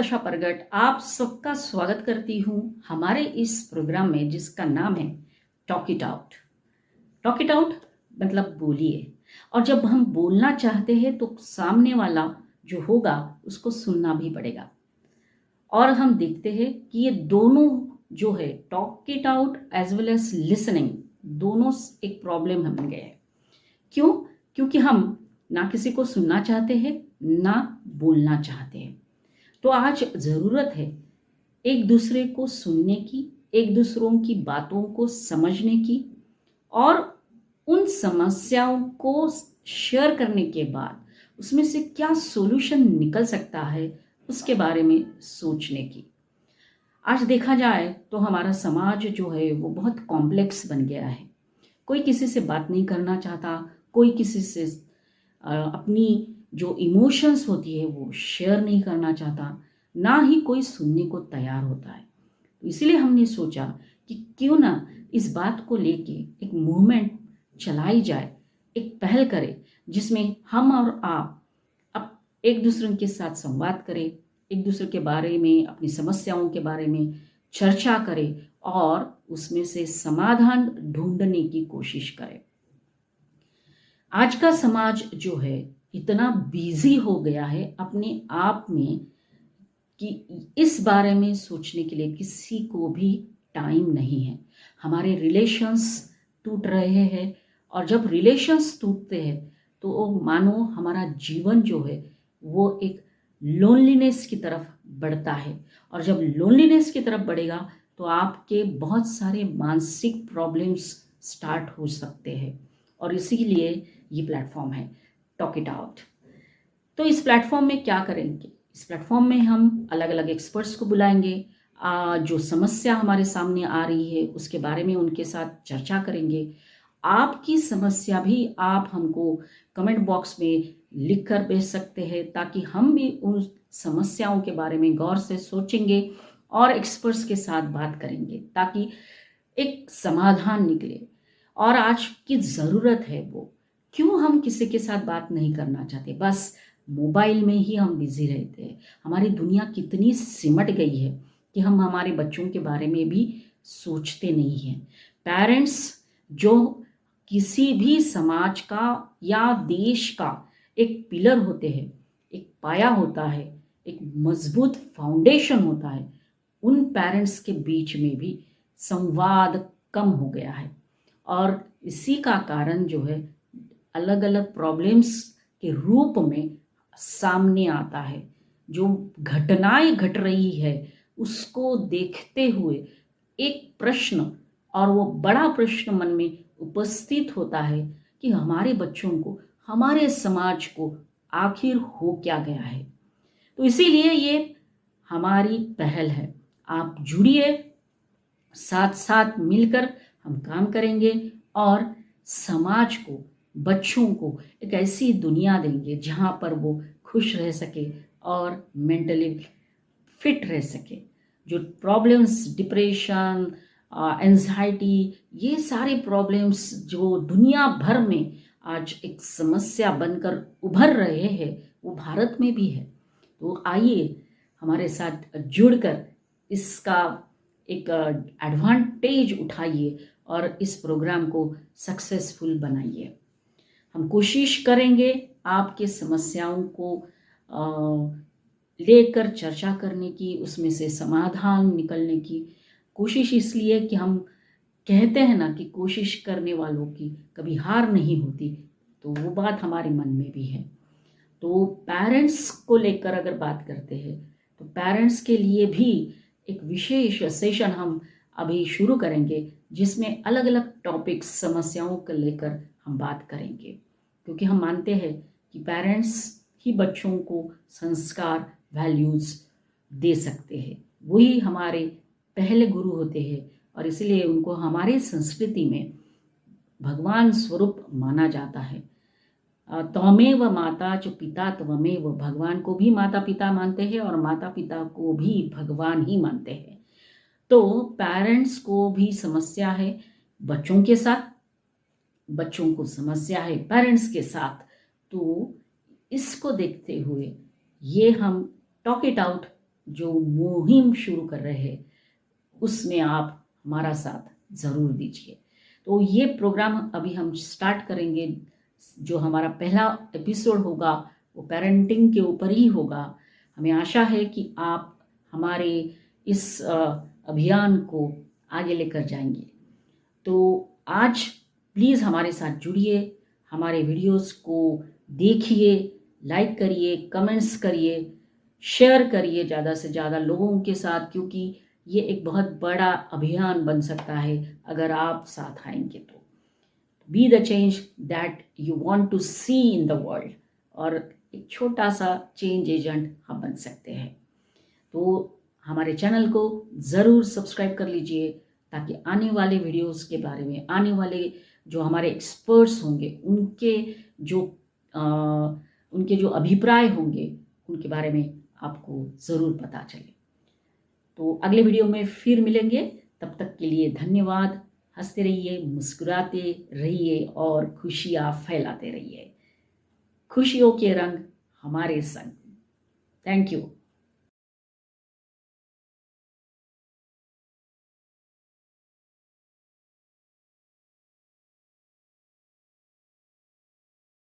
आशा प्रगट आप सबका स्वागत करती हूँ हमारे इस प्रोग्राम में जिसका नाम है talk it out. Talk it out मतलब बोलिए। और जब हम बोलना चाहते हैं तो सामने वाला जो होगा उसको सुनना भी पड़ेगा। और हम देखते हैं कि ये दोनों जो है talk it out as well as listening दोनों एक प्रॉब्लम बन गए हैं। क्यों? क्योंकि हम ना किसी को सुनना चाहते हैं ना बोलना चाहते हैं। तो आज ज़रूरत है एक दूसरे को सुनने की, एक दूसरों की बातों को समझने की और उन समस्याओं को शेयर करने के बाद उसमें से क्या सॉल्यूशन निकल सकता है उसके बारे में सोचने की। आज देखा जाए तो हमारा समाज जो है वो बहुत कॉम्प्लेक्स बन गया है। कोई किसी से बात नहीं करना चाहता, कोई किसी से अपनी जो इमोशंस होती है वो शेयर नहीं करना चाहता, ना ही कोई सुनने को तैयार होता है। तो इसीलिए हमने सोचा कि क्यों ना इस बात को लेके एक मूवमेंट चलाई जाए, एक पहल करें जिसमें हम और आप अब एक दूसरे के साथ संवाद करें, एक दूसरे के बारे में, अपनी समस्याओं के बारे में चर्चा करें और उसमें से समाधान ढूंढने की कोशिश करें। आज का समाज जो है इतना बिजी हो गया है अपने आप में कि इस बारे में सोचने के लिए किसी को भी टाइम नहीं है। हमारे रिलेशंस टूट रहे हैं और जब रिलेशंस टूटते हैं तो मानो हमारा जीवन जो है वो एक लोनलीनेस की तरफ बढ़ता है। और जब लोनलीनेस की तरफ बढ़ेगा तो आपके बहुत सारे मानसिक प्रॉब्लम्स स्टार्ट हो सकते हैं। और इसीलिए ये प्लेटफॉर्म है टॉक इट आउट। तो इस प्लेटफॉर्म में क्या करेंगे? इस प्लेटफॉर्म में हम अलग अलग एक्सपर्ट्स को बुलाएंगे, जो समस्या हमारे सामने आ रही है उसके बारे में उनके साथ चर्चा करेंगे। आपकी समस्या भी आप हमको कमेंट बॉक्स में लिख कर भेज सकते हैं ताकि हम भी उन समस्याओं के बारे में गौर से सोचेंगे और एक्सपर्ट्स के साथ बात करेंगे ताकि एक समाधान निकले। और आज की ज़रूरत है वो, क्यों हम किसी के साथ बात नहीं करना चाहते, बस मोबाइल में ही हम बिजी रहते हैं। हमारी दुनिया कितनी सिमट गई है कि हम हमारे बच्चों के बारे में भी सोचते नहीं हैं। पेरेंट्स जो किसी भी समाज का या देश का एक पिलर होते हैं, एक पाया होता है, एक मजबूत फाउंडेशन होता है, उन पेरेंट्स के बीच में भी संवाद कम हो गया है। और इसी का कारण जो है अलग अलग प्रॉब्लम्स के रूप में सामने आता है। जो घटनाएं घट रही है उसको देखते हुए एक प्रश्न, और वो बड़ा प्रश्न मन में उपस्थित होता है कि हमारे बच्चों को, हमारे समाज को आखिर हो क्या गया है। तो इसीलिए ये हमारी पहल है। आप जुड़िए, साथ साथ मिलकर हम काम करेंगे और समाज को, बच्चों को एक ऐसी दुनिया देंगे जहाँ पर वो खुश रह सके और मेंटली फिट रह सके। जो प्रॉब्लम्स, डिप्रेशन, एंजाइटी, ये सारे प्रॉब्लम्स जो दुनिया भर में आज एक समस्या बनकर उभर रहे हैं वो भारत में भी है। तो आइए हमारे साथ जुड़कर इसका एक एडवांटेज उठाइए और इस प्रोग्राम को सक्सेसफुल बनाइए। हम कोशिश करेंगे आपके समस्याओं को लेकर चर्चा करने की, उसमें से समाधान निकलने की कोशिश। इसलिए कि हम कहते हैं ना कि कोशिश करने वालों की कभी हार नहीं होती, तो वो बात हमारे मन में भी है। तो पेरेंट्स को लेकर अगर बात करते हैं तो पेरेंट्स के लिए भी एक विशेष सेशन हम अभी शुरू करेंगे जिसमें अलग अलग टॉपिक्स, समस्याओं को लेकर हम बात करेंगे। क्योंकि हम मानते हैं कि पेरेंट्स ही बच्चों को संस्कार, वैल्यूज़ दे सकते हैं। वही हमारे पहले गुरु होते हैं और इसलिए उनको हमारी संस्कृति में भगवान स्वरूप माना जाता है। त्वमेव माता च पिता त्वमेव, भगवान को भी माता पिता मानते हैं और माता पिता को भी भगवान ही मानते हैं। तो पेरेंट्स को भी समस्या है बच्चों के साथ, बच्चों को समस्या है पेरेंट्स के साथ। तो इसको देखते हुए ये हम टॉक इट आउट जो मुहिम शुरू कर रहे हैं उसमें आप हमारा साथ ज़रूर दीजिए। तो ये प्रोग्राम अभी हम स्टार्ट करेंगे। जो हमारा पहला एपिसोड होगा वो पेरेंटिंग के ऊपर ही होगा। हमें आशा है कि आप हमारे इस अभियान को आगे लेकर जाएंगे। तो आज प्लीज़ हमारे साथ जुड़िए, हमारे वीडियोस को देखिए, लाइक करिए, कमेंट्स करिए, शेयर करिए ज़्यादा से ज़्यादा लोगों के साथ, क्योंकि ये एक बहुत बड़ा अभियान बन सकता है अगर आप साथ आएंगे तो। Be the change that you want to see in the world, और एक छोटा सा चेंज एजेंट हम बन सकते हैं। तो हमारे चैनल को ज़रूर सब्सक्राइब कर लीजिए, ताकि आने वाले वीडियोस के बारे में, आने वाले जो हमारे एक्सपर्ट्स होंगे जो अ, उनके जो अभिप्राय होंगे उनके बारे में आपको ज़रूर पता चले। तो अगले वीडियो में फिर मिलेंगे, तब तक के लिए धन्यवाद। हंसते रहिए, मुस्कुराते रहिए और खुशियाँ फैलाते रहिए। खुशियों के रंग हमारे संग। Thank you.